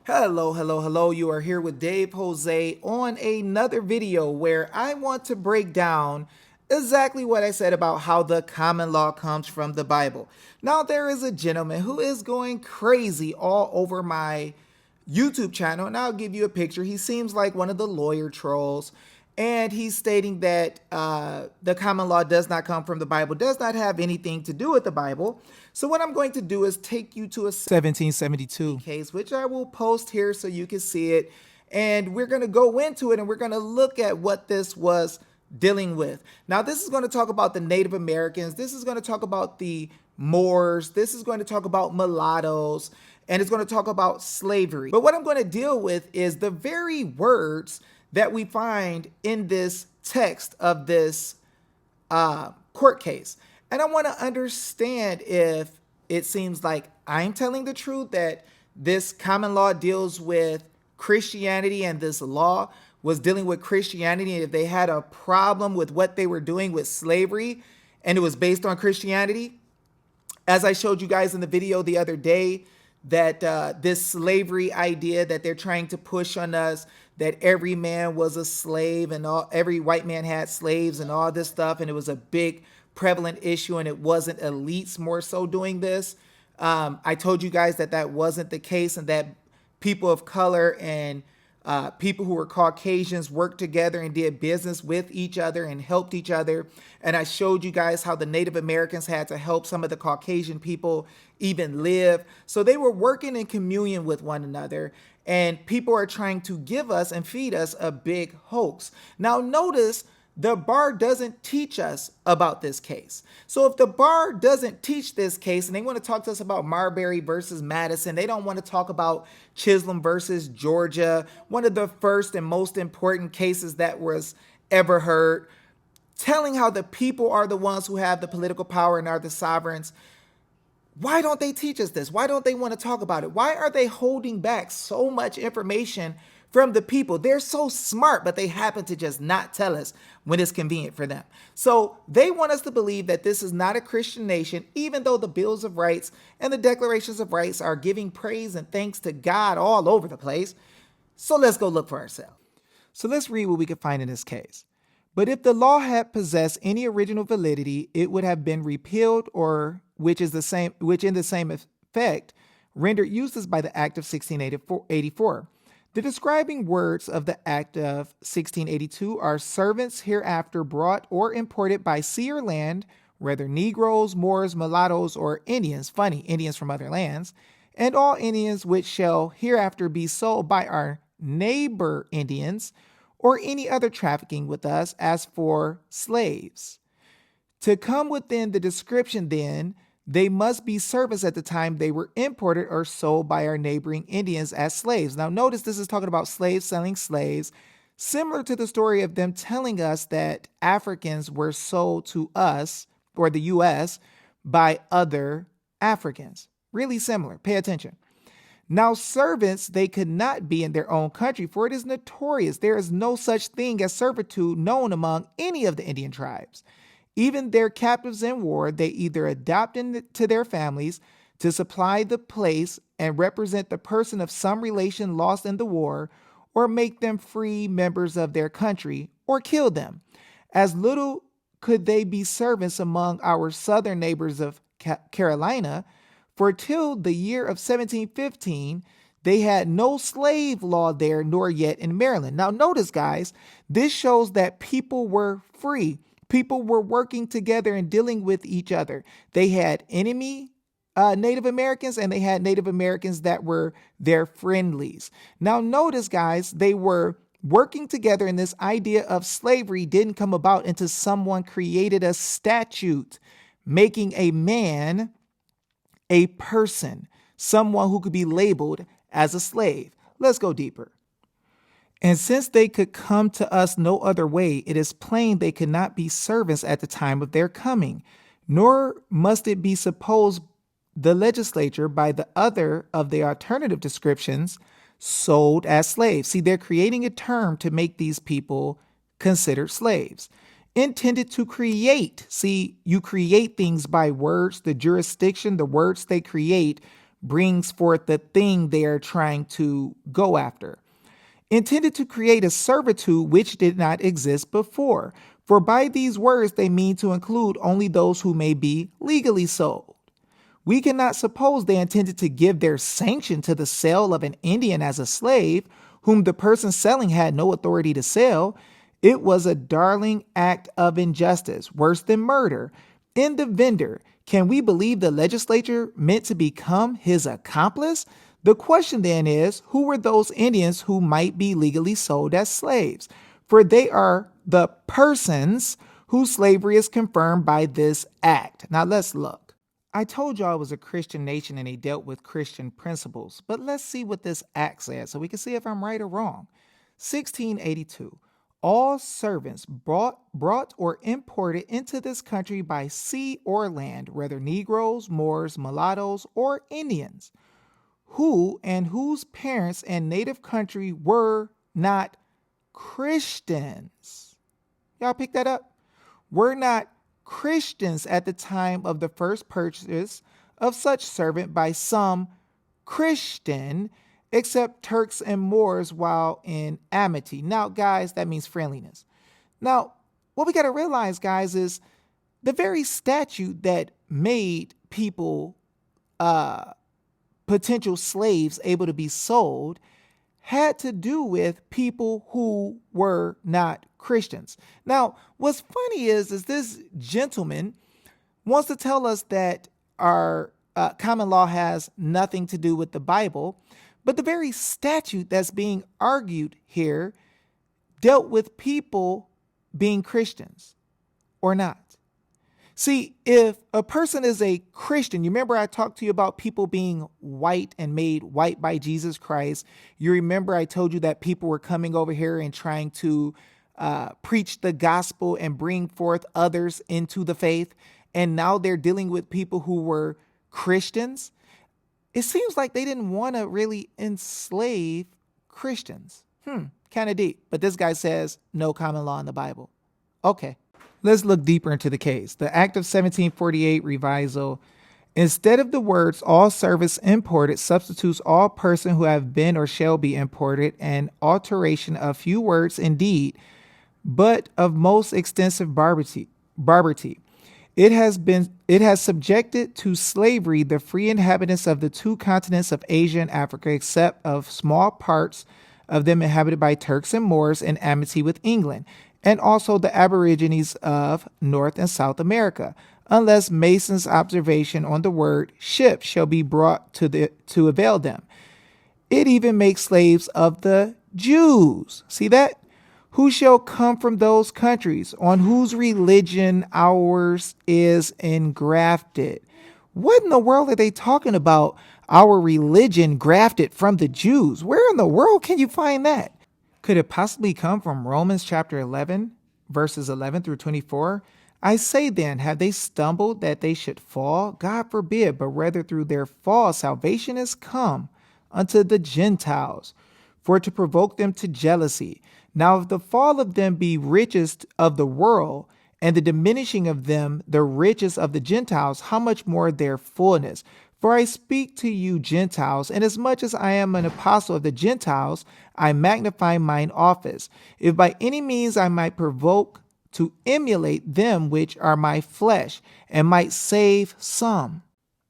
Hello. You are here with Dave Jose on another video where I want to break down exactly what I said about how the common law comes from the Bible. Now, there is a gentleman who is going crazy all over my YouTube channel, and I'll give you a picture. He seems like one of the lawyer trolls, and he's stating that the common law does not come from the Bible, does not have anything to do with the Bible. So what I'm going to do is take you to a 1772 case, which I will post here so you can see it. And we're going to go into it and we're going to look at what this was dealing with. Now, this is going to talk about the Native Americans. This is going to talk about the Moors. This is going to talk about mulattoes. And it's going to talk about slavery. But what I'm going to deal with is the very words that we find in this text of this court case. And I want to understand if it seems like I'm telling the truth, that this common law deals with Christianity and this law was dealing with Christianity, and if they had a problem with what they were doing with slavery and it was based on Christianity. As I showed you guys in the video the other day, that this slavery idea that they're trying to push on us, that every man was a slave and every white man had slaves and all this stuff, and it was a big prevalent issue and it wasn't elites more so doing this. I told you guys that that wasn't the case, and that people of color and people who were Caucasians worked together and did business with each other and helped each other. And I showed you guys how the Native Americans had to help some of the Caucasian people even live. So they were working in communion with one another, and people are trying to give us and feed us a big hoax. Now notice, the bar doesn't teach us about this case. So if the bar doesn't teach this case and they want to talk to us about Marbury versus Madison, they don't want to talk about Chisholm versus Georgia, one of the first and most important cases that was ever heard, telling how the people are the ones who have the political power and are the sovereigns. Why don't they teach us this? Why don't they want to talk about it? Why are they holding back so much information from the people? They're so smart, but they happen to just not tell us when it's convenient for them. So they want us to believe that this is not a Christian nation, even though the Bills of Rights and the Declarations of Rights are giving praise and thanks to God all over the place. So let's go look for ourselves. So let's read what we can find in this case. But if the law had possessed any original validity, it would have been repealed, or which in the same effect rendered useless by the Act of 1684. The describing words of the Act of 1682 are servants hereafter brought or imported by sea or land, whether Negroes, Moors, mulattoes, or Indians, Indians from other lands, and all Indians which shall hereafter be sold by our neighbor Indians, or any other trafficking with us as for slaves. To come within the description, then, they must be servants at the time they were imported or sold by our neighboring Indians as slaves. Now notice this is talking about slaves selling slaves, similar to the story of them telling us that Africans were sold to us, or the U.S., by other Africans. Really similar. Pay attention. Now, servants, they could not be in their own country, for it is notorious. There is no such thing as servitude known among any of the Indian tribes. Even their captives in war, they either adopt into their families to supply the place and represent the person of some relation lost in the war, or make them free members of their country, or kill them. As little could they be servants among our southern neighbors of Carolina, for till the year of 1715, they had no slave law there, nor yet in Maryland. Now notice, guys, this shows that people were free. People were working together and dealing with each other. They had enemy Native Americans, and they had Native Americans that were their friendlies. Now notice, guys, they were working together, and this idea of slavery didn't come about until someone created a statute making a man a person, someone who could be labeled as a slave. Let's go deeper. And since they could come to us no other way, it is plain they could not be servants at the time of their coming, nor must it be supposed the legislature, by the other of the alternative descriptions, sold as slaves. See, they're creating a term to make these people considered slaves. Intended to create. See, you create things by words. The jurisdiction, the words they create, brings forth the thing they are trying to go after. Intended to create a servitude which did not exist before. For by these words they mean to include only those who may be legally sold. We cannot suppose they intended to give their sanction to the sale of an Indian as a slave, whom the person selling had no authority to sell. It was a darling act of injustice, worse than murder. In the vendor, can we believe the legislature meant to become his accomplice? The question then is, who were those Indians who might be legally sold as slaves? For they are the persons whose slavery is confirmed by this act. Now let's look. I told y'all it was a Christian nation and they dealt with Christian principles, but let's see what this act says so we can see if I'm right or wrong. 1682. All servants brought or imported into this country by sea or land, whether Negroes, Moors, mulattoes, or Indians, who and whose parents and native country were not Christians. Y'all pick that up? Were not Christians at the time of the first purchase of such servant by some Christian, except Turks and Moors while in amity. Now, guys, that means friendliness. Now, what we got to realize, guys, is the very statute that made people potential slaves able to be sold had to do with people who were not Christians. Now, what's funny is this gentleman wants to tell us that our common law has nothing to do with the Bible, but the very statute that's being argued here dealt with people being Christians or not. See, if a person is a Christian, you remember I talked to you about people being white and made white by Jesus Christ. You remember I told you that people were coming over here and trying to preach the gospel and bring forth others into the faith. And now they're dealing with people who were Christians. It seems like they didn't want to really enslave Christians. Kind of deep. But this guy says no common law in the Bible. Okay. Let's look deeper into the case. The Act of 1748 revisal, instead of the words all service imported, substitutes all person who have been or shall be imported, an alteration of few words indeed, but of most extensive barbarity. It has subjected to slavery the free inhabitants of the two continents of Asia and Africa, except of small parts of them inhabited by Turks and Moors in amity with England, and also the aborigines of North and South America, unless Mason's observation on the word ship shall be brought to avail them. It even makes slaves of the Jews. See that? Who shall come from those countries, on whose religion ours is engrafted. What in the world are they talking about? Our religion grafted from the Jews. Where in the world can you find that? Could it possibly come from Romans chapter 11, verses 11 through 24? I say then, have they stumbled that they should fall? God forbid, but rather through their fall salvation is come unto the Gentiles, for to provoke them to jealousy. Now if the fall of them be richest of the world, and the diminishing of them the riches of the Gentiles, how much more their fullness? For I speak to you Gentiles, inasmuch as I am an apostle of the Gentiles, I magnify mine office, if by any means I might provoke to emulate them which are my flesh, and might save some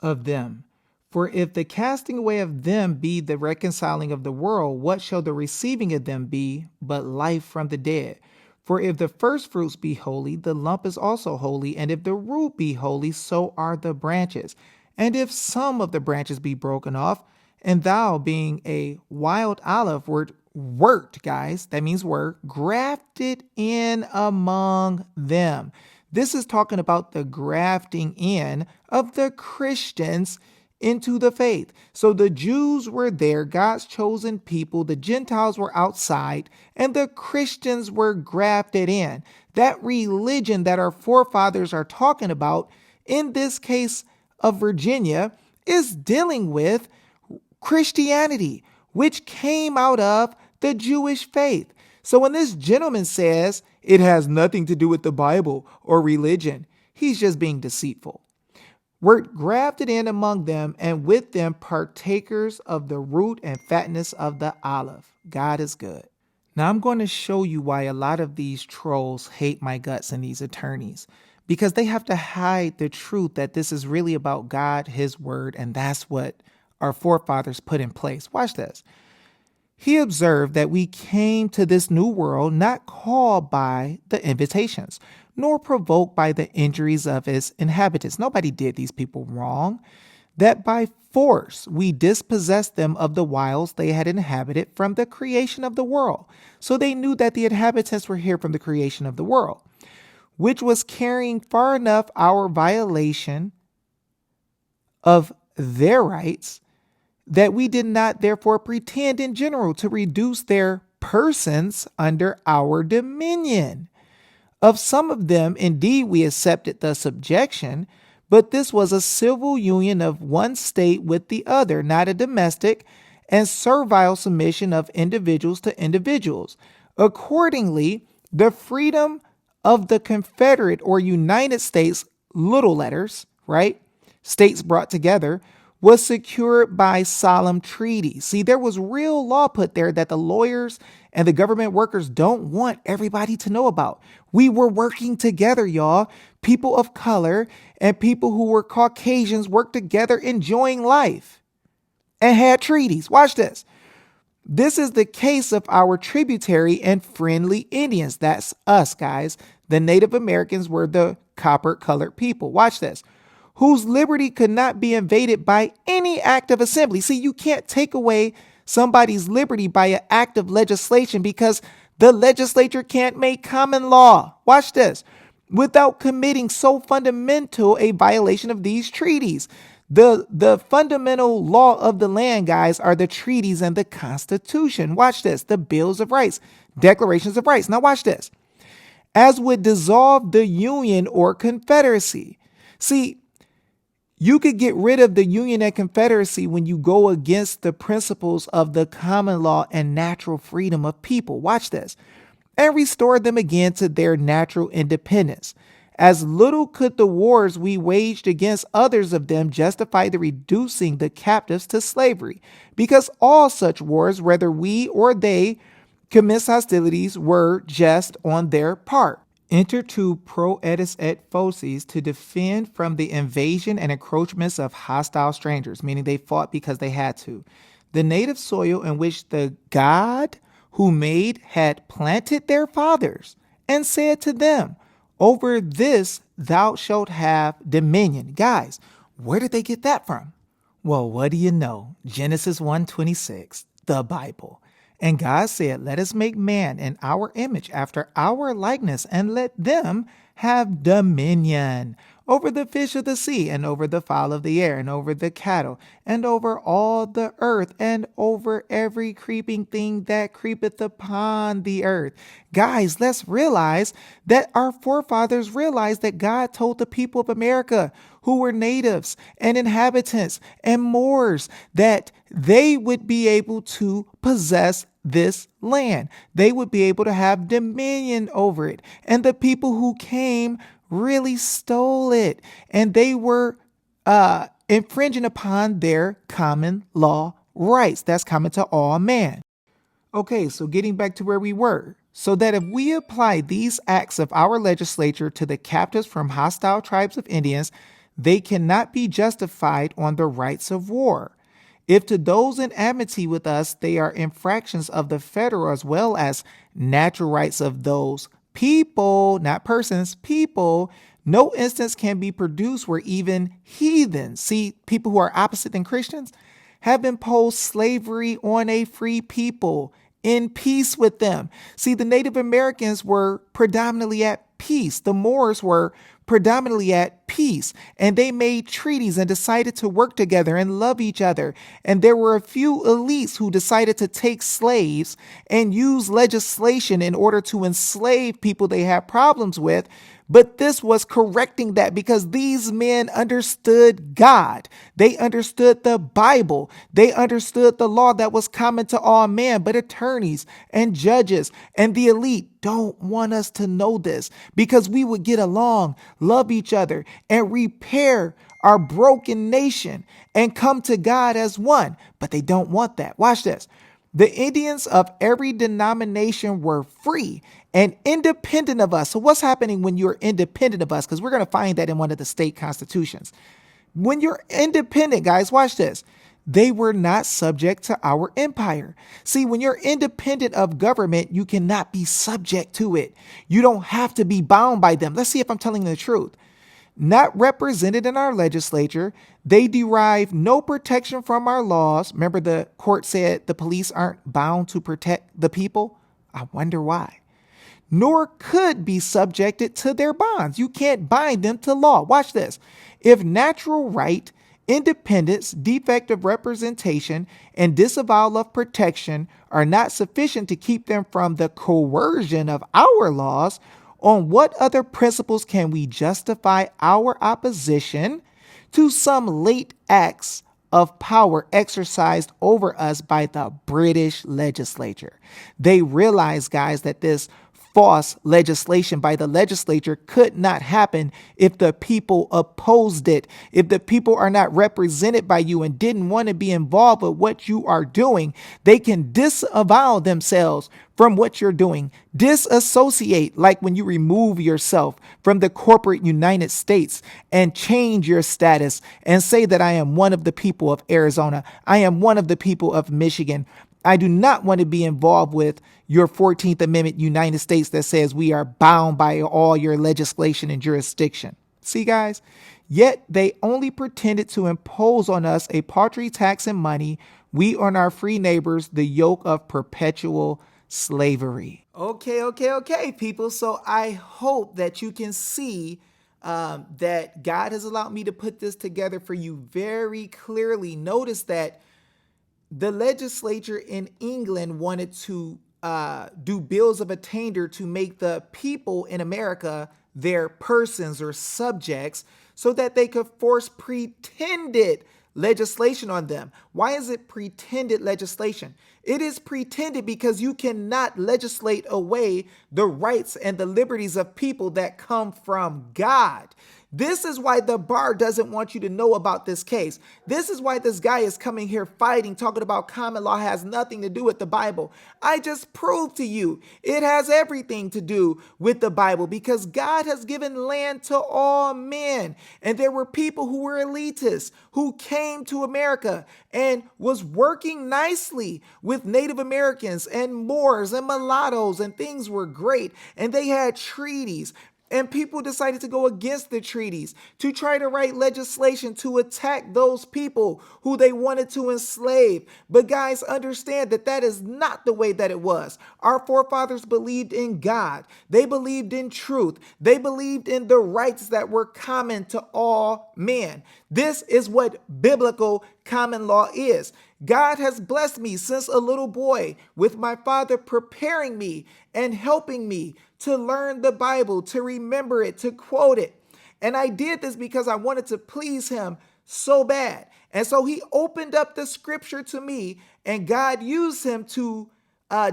of them. For if the casting away of them be the reconciling of the world, what shall the receiving of them be but life from the dead? For if the first fruits be holy, the lump is also holy, and if the root be holy, so are the branches. And if some of the branches be broken off, and thou being a wild olive wert, guys, that means were grafted in among them. This is talking about the grafting in of the Christians into the faith. So the Jews were there, God's chosen people. The Gentiles were outside, and the Christians were grafted in. That religion that our forefathers are talking about, in this case of Virginia, is dealing with Christianity, which came out of the Jewish faith. So when this gentleman says it has nothing to do with the Bible or religion, he's just being deceitful. were grafted in among them, and with them partakers of the root and fatness of the olive. God is good. Now I'm going to show you why a lot of these trolls hate my guts and these attorneys, because they have to hide the truth that this is really about God, his word, and that's what our forefathers put in place. Watch this. He observed that we came to this new world not called by the invitations, nor provoked by the injuries of its inhabitants. Nobody did these people wrong. That by force we dispossessed them of the wilds they had inhabited from the creation of the world. So they knew that the inhabitants were here from the creation of the world, which was carrying far enough our violation of their rights, that we did not therefore pretend in general to reduce their persons under our dominion. Of some of them, indeed, we accepted the subjection, but this was a civil union of one state with the other, not a domestic and servile submission of individuals to individuals. Accordingly, the freedom of the Confederate or United States, little letters, right? States brought together, was secured by solemn treaty. See, there was real law put there that the lawyers and the government workers don't want everybody to know about. We were working together, y'all. People of color and people who were Caucasians worked together enjoying life and had treaties. Watch this. This is the case of our tributary and friendly Indians. That's us, guys. The Native Americans were the copper-colored people. Watch this. Whose liberty could not be invaded by any act of assembly. See, you can't take away somebody's liberty by an act of legislation because the legislature can't make common law. Watch this. Without committing so fundamental a violation of these treaties. The fundamental law of the land, guys, are the treaties and the Constitution. Watch this. The Bills of Rights, Declarations of Rights. Now watch this. As would dissolve the Union or Confederacy. See, you could get rid of the Union and Confederacy when you go against the principles of the common law and natural freedom of people. Watch this. And restore them again to their natural independence. As little could the wars we waged against others of them justify the reducing the captives to slavery, because all such wars, whether we or they commenced hostilities, were just on their part. Enter to pro edis et fauces, to defend from the invasion and encroachments of hostile strangers, meaning they fought because they had to. The native soil in which the God who made had planted their fathers, and said to them, over this thou shalt have dominion. Guys, where did they get that from? Well, what do you know? Genesis 1:26, the Bible. And God said, let us make man in our image after our likeness, and let them have dominion over the fish of the sea, and over the fowl of the air, and over the cattle, and over all the earth, and over every creeping thing that creepeth upon the earth. Guys, let's realize that our forefathers realized that God told the people of America, who were natives and inhabitants and Moors, that they would be able to possess this land. They would be able to have dominion over it. And the people who came really stole it. And they were infringing upon their common law rights. That's common to all man. Okay, so getting back to where we were. So that if we apply these acts of our legislature to the captives from hostile tribes of Indians, they cannot be justified on the rights of war. If to those in amity with us, they are infractions of the federal as well as natural rights of those people, not persons, people, no instance can be produced where even heathens, see, people who are opposite than Christians, have imposed slavery on a free people in peace with them. See, the Native Americans were predominantly at peace. The Moors were predominantly at peace, and they made treaties and decided to work together and love each other. And there were a few elites who decided to take slaves and use legislation in order to enslave people they had problems with. But this was correcting that because these men understood God. They understood the Bible. They understood the law that was common to all men. But attorneys and judges and the elite don't want us to know this because we would get along, love each other, and repair our broken nation, and come to God as one. But they don't want that. Watch this. The Indians of every denomination were free and independent of us. So what's happening when you're independent of us? Because we're going to find that in one of the state constitutions. When you're independent, guys, watch this. They were not subject to our empire. See, when you're independent of government, you cannot be subject to it. You don't have to be bound by them. Let's see if I'm telling the truth. Not represented in our legislature, they derive no protection from our laws. Remember, the court said the police aren't bound to protect the people? I wonder why. Nor could be subjected to their bonds. You can't bind them to law. Watch this. If natural right, independence, defective representation, and disavowal of protection are not sufficient to keep them from the coercion of our laws, on what other principles can we justify our opposition to some late acts of power exercised over us by the British legislature? They realize, guys, that this false legislation by the legislature could not happen if the people opposed it. If the people are not represented by you and didn't want to be involved with what you are doing, they can disavow themselves from what you're doing. Disassociate, like when you remove yourself from the corporate United States and change your status and say that I am one of the people of Arizona. I am one of the people of Michigan. I do not want to be involved with your 14th Amendment United States that says we are bound by all your legislation and jurisdiction. See, guys, yet they only pretended to impose on us a paltry tax and money, we on our free neighbors, the yoke of perpetual slavery. Okay, people. So I hope that you can see that God has allowed me to put this together for you very clearly. Notice that the legislature in England wanted to do bills of attainder to make the people in America their persons or subjects so that they could force pretended legislation on them. Why is it pretended legislation? It is pretended because you cannot legislate away the rights and the liberties of people that come from God. This is why the bar doesn't want you to know about this case. This is why this guy is coming here fighting, talking about common law has nothing to do with the Bible. I just proved to you it has everything to do with the Bible because God has given land to all men. And there were people who were elitists who came to America and was working nicely with Native Americans and Moors and mulattoes, and things were great. And they had treaties. And people decided to go against the treaties to try to write legislation to attack those people who they wanted to enslave. But guys, understand that that is not the way that it was. Our forefathers believed in God. They believed in truth. They believed in the rights that were common to all men. This is what biblical common law is. God has blessed me since a little boy with my father preparing me and helping me to learn the Bible, to remember it, to quote it. And I did this because I wanted to please him so bad. And so he opened up the scripture to me, and God used him to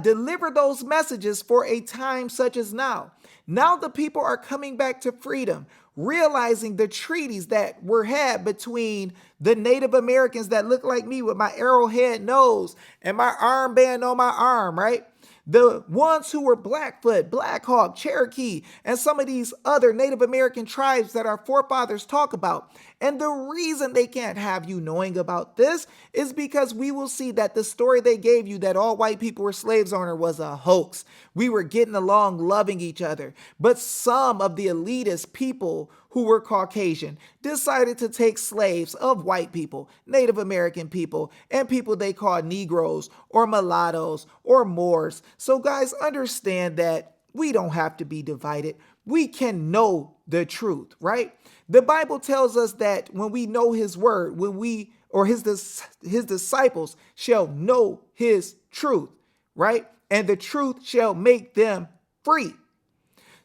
deliver those messages for a time such as now. Now the people are coming back to freedom, realizing the treaties that were had between the Native Americans that look like me with my arrowhead nose and my armband on my arm, right? The ones who were Blackfoot, Black Hawk, Cherokee, and some of these other Native American tribes that our forefathers talk about. And the reason they can't have you knowing about this is because we will see that the story they gave you that all white people were slaves owner was a hoax. We were getting along, loving each other. But some of the elitist people who were Caucasian decided to take slaves of white people, Native American people, and people they called Negroes or mulattoes or Moors. So guys, understand that we don't have to be divided. We can know the truth, right? The Bible tells us that when we know his word, when we or his disciples shall know his truth, right? And the truth shall make them free.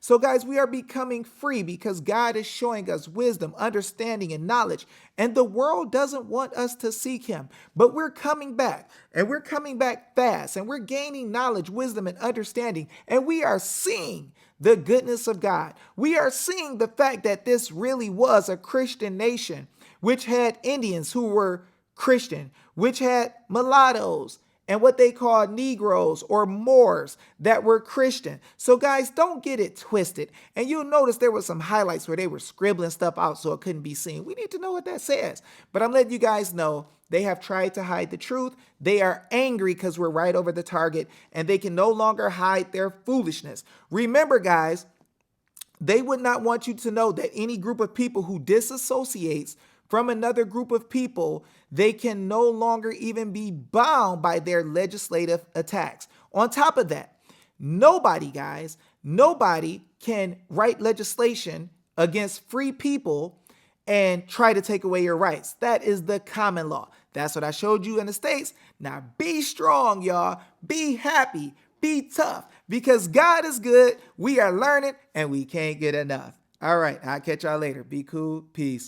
So guys, we are becoming free because God is showing us wisdom, understanding, and knowledge. And the world doesn't want us to seek him. But we're coming back, and we're coming back fast, and we're gaining knowledge, wisdom, and understanding. And we are seeing the goodness of God. We are seeing the fact that this really was a Christian nation which had Indians who were Christian, which had mulattoes and what they called Negroes or Moors that were Christian. So guys, don't get it twisted. And you'll notice there were some highlights where they were scribbling stuff out so it couldn't be seen. We need to know what that says. But I'm letting you guys know they have tried to hide the truth. They are angry because we're right over the target, and they can no longer hide their foolishness. Remember, guys, they would not want you to know that any group of people who disassociates from another group of people, they can no longer even be bound by their legislative attacks. On top of that, nobody, guys, nobody can write legislation against free people and try to take away your rights. That is the common law. That's what I showed you in the States. Now be strong, y'all. Be happy. Be tough, because God is good. We are learning and we can't get enough. All right, I'll catch y'all later. Be cool. Peace.